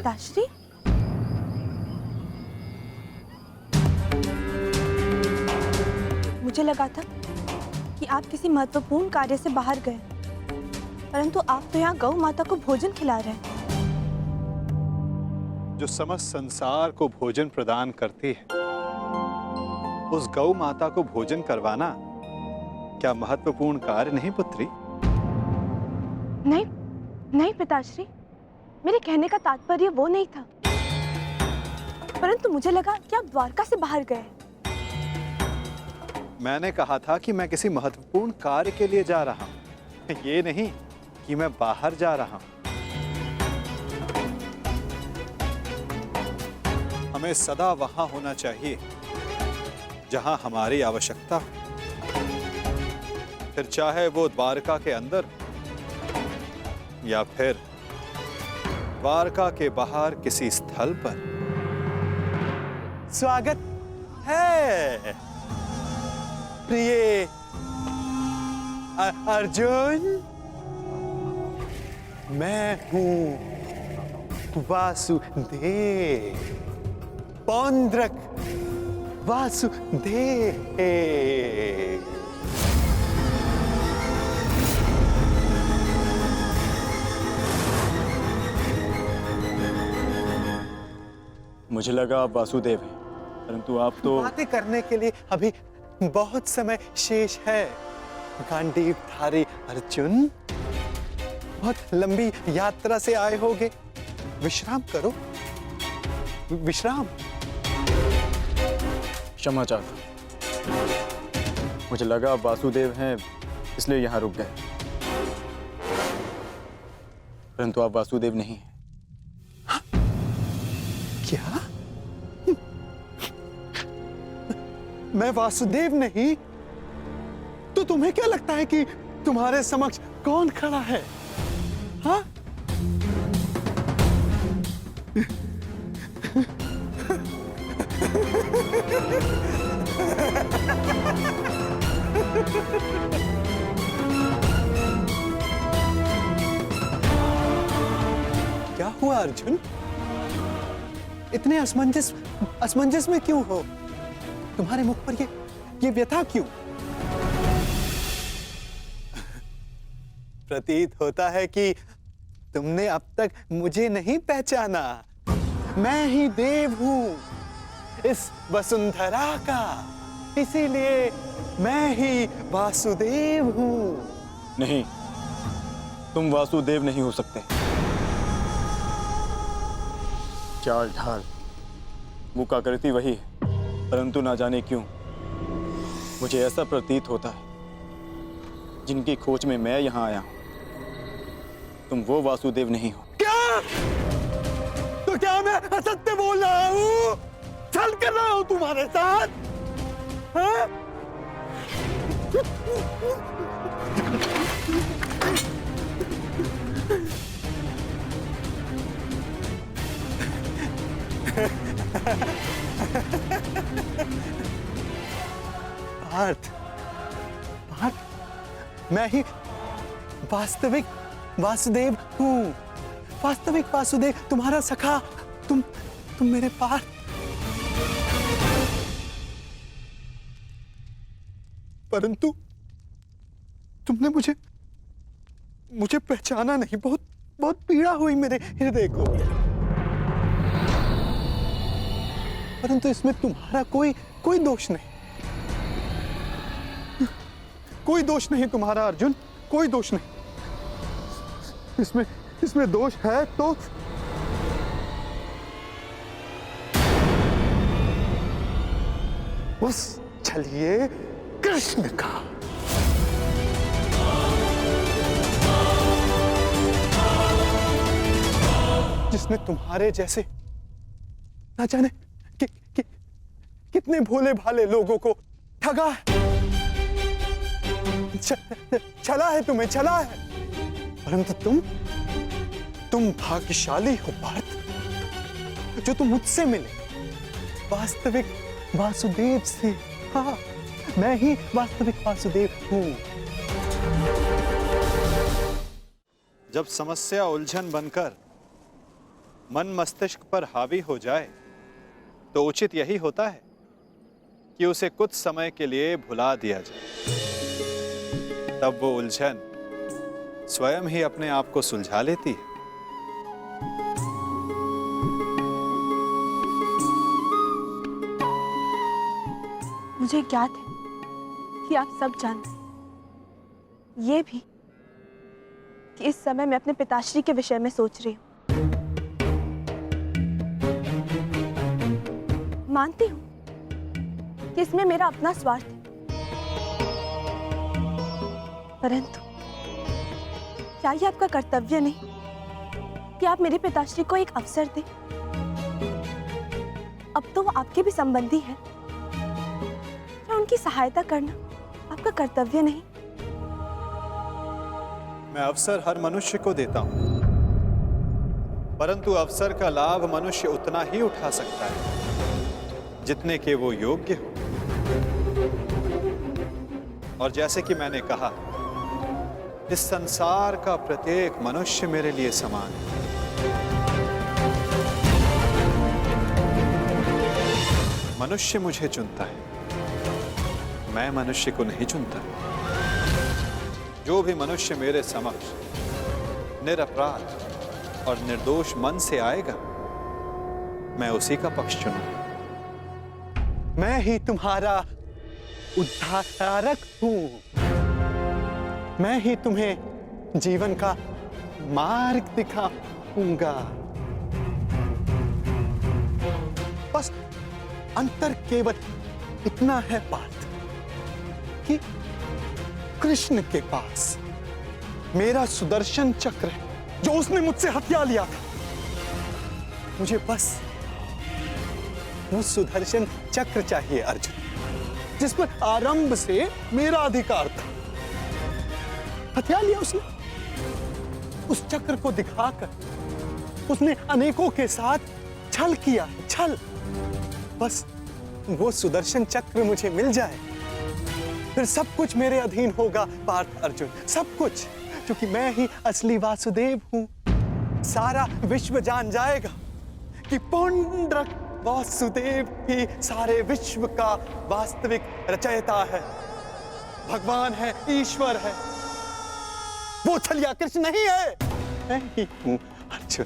पिताश्री, मुझे लगा था कि आप किसी महत्वपूर्ण कार्य से बाहर गए, परंतु आप तो यहाँ गौ माता को भोजन खिला रहे हैं। जो समस्त संसार को भोजन प्रदान करती है, उस गौ माता को भोजन करवाना क्या महत्वपूर्ण कार्य नहीं पुत्री? नहीं नहीं पिताश्री, मेरे कहने का तात्पर्य वो नहीं था, परंतु मुझे लगा कि आप द्वारका से बाहर गए। मैंने कहा था कि मैं किसी महत्वपूर्ण कार्य के लिए जा रहा हूं, ये नहीं कि मैं बाहर जा रहा हूं। हमें सदा वहां होना चाहिए जहां हमारी आवश्यकता हो, फिर चाहे वो द्वारका के अंदर या फिर द्वारका के बाहर किसी स्थल पर। स्वागत है प्रिय अर्जुन। मैं हूं वासुदेव, पौंड्रक वासुदेव। मुझे लगा आप वासुदेव हैं, परंतु आप तो बातें करने के लिए अभी बहुत समय शेष है। गांडीवधारी अर्जुन, बहुत लंबी यात्रा से आए होगे, विश्राम करो, विश्राम। क्षमा चाहता, मुझे लगा आप वासुदेव हैं इसलिए यहाँ रुक गए, परंतु आप वासुदेव नहीं हैं। क्या? मैं वासुदेव नहीं? तो तुम्हें क्या लगता है कि तुम्हारे समक्ष कौन खड़ा है? हाँ? क्या हुआ अर्जुन? इतने असमंजस में क्यों हो? तुम्हारे मुख पर ये व्यथा क्यों? प्रतीत होता है कि तुमने अब तक मुझे नहीं पहचाना। मैं ही देव हूं इस वसुंधरा का, इसीलिए मैं ही वासुदेव हूं। नहीं, तुम वासुदेव नहीं हो सकते। चाल ढाल मुका करती वही है, परंतु ना जाने क्यों मुझे ऐसा प्रतीत होता है जिनकी खोज में मैं यहां आया हूं, तुम वो वासुदेव नहीं हो। क्या? तो क्या मैं असत्य बोल रहा हूं? छल कर रहा हूं तुम्हारे साथ? हाँ? पार्थ, मैं ही वास्तविक वासुदेव हूं, वास्तविक वासुदेव, तुम्हारा सखा, तुम मेरे पार्थ। परंतु तुमने मुझे पहचाना नहीं। बहुत पीड़ा हुई मेरे हृदय को। परंतु इसमें तुम्हारा कोई दोष नहीं, कोई दोष नहीं तुम्हारा अर्जुन, कोई दोष नहीं। इसमें दोष है तो उस छलिए कृष्ण का। जिसने तुम्हारे जैसे ना जाने कितने भोले भाले लोगों को ठगा है, छला है, तुम्हें छला है। परंतु तुम भाग्यशाली हो पार्थ, जो तुम मुझसे मिले, वास्तविक वासुदेव से। हाँ, मैं ही वास्तविक वासुदेव हूं। जब समस्या उलझन बनकर मन मस्तिष्क पर हावी हो जाए तो उचित यही होता है कि उसे कुछ समय के लिए भुला दिया जाए। तब वो उलझन स्वयं ही अपने आप को सुलझा लेती है। मुझे ज्ञात है कि आप सब जानते हैं, ये भी कि इस समय मैं अपने पिताश्री के विषय में सोच रही हूँ। मानती हूँ कि इसमें मेरा अपना स्वार्थ है, परंतु क्या ये आपका कर्तव्य नहीं कि आप मेरे पिताश्री को एक अवसर दें? अब तो वो आपके भी संबंधी है, क्या उनकी सहायता करना आपका कर्तव्य नहीं? मैं अवसर हर मनुष्य को देता हूं, परंतु अवसर का लाभ मनुष्य उतना ही उठा सकता है जितने के वो योग्य हो। और जैसे कि मैंने कहा, इस संसार का प्रत्येक मनुष्य मेरे लिए समान है। मनुष्य मुझे चुनता है, मैं मनुष्य को नहीं चुनता। जो भी मनुष्य मेरे समक्ष निरपराध और निर्दोष मन से आएगा, मैं उसी का पक्ष चुनूंगा। मैं ही तुम्हारा उद्धारक हूं। मैं ही तुम्हें जीवन का मार्ग दिखाऊंगा। बस अंतर केवल इतना है पार्थ कि कृष्ण के पास मेरा सुदर्शन चक्र है जो उसने मुझसे हथिया लिया था। मुझे बस वो सुदर्शन चक्र चाहिए अर्जुन, जिस पर आरंभ से मेरा अधिकार था। हथिया लिया उसने। उस चक्र को दिखाकर उसने अनेकों के साथ छल किया, छल। बस वो सुदर्शन चक्र मुझे मिल जाए, फिर सब कुछ मेरे अधीन होगा पार्थ अर्जुन, सब कुछ, क्योंकि मैं ही असली वासुदेव हूं। सारा विश्व जान जाएगा कि पुंडरक वासुदेव ही सारे विश्व का वास्तविक रचयिता है, भगवान है, ईश्वर है। वो छलिया कृष्ण नहीं है, मैं ही हूं अर्जुन,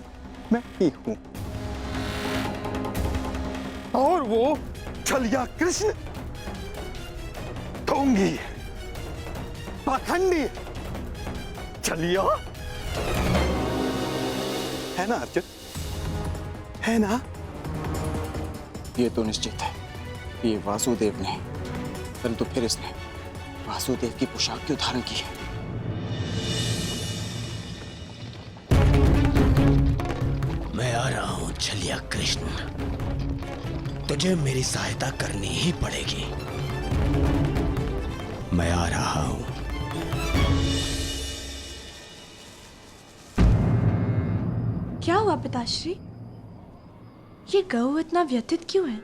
मैं ही हूं। और वो छलिया कृष्ण ढोंगी है, पाखंडी है, छलिया है ना अर्जुन, है ना? ये तो निश्चित है, ये वासुदेव ने, परंतु फिर इसने वासुदेव की पोशाक क्यों धारण की है? मैं आ रहा हूं छलिया कृष्ण, तुझे मेरी सहायता करनी ही पड़ेगी। मैं आ रहा हूं। क्या हुआ पिताश्री? ये गऊ इतना व्यथित क्यों है?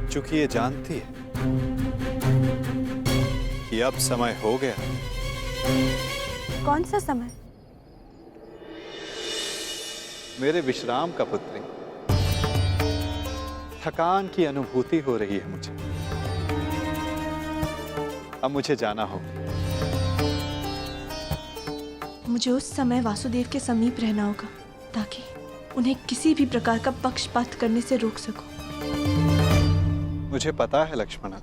चूंकि ये जानती है कि अब समय हो गया। कौन सा समय? मेरे विश्राम का पुत्री, थकान की अनुभूति हो रही है मुझे। अब मुझे जाना होगा। मुझे उस समय वासुदेव के समीप रहना होगा ताकि उन्हें किसी भी प्रकार का पक्षपात करने से रोक सकूं। मुझे पता है लक्ष्मणा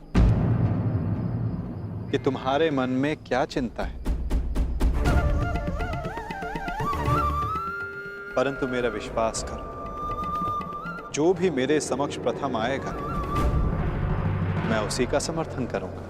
कि तुम्हारे मन में क्या चिंता है, परंतु मेरा विश्वास करो, जो भी मेरे समक्ष प्रथम आएगा, मैं उसी का समर्थन करूंगा।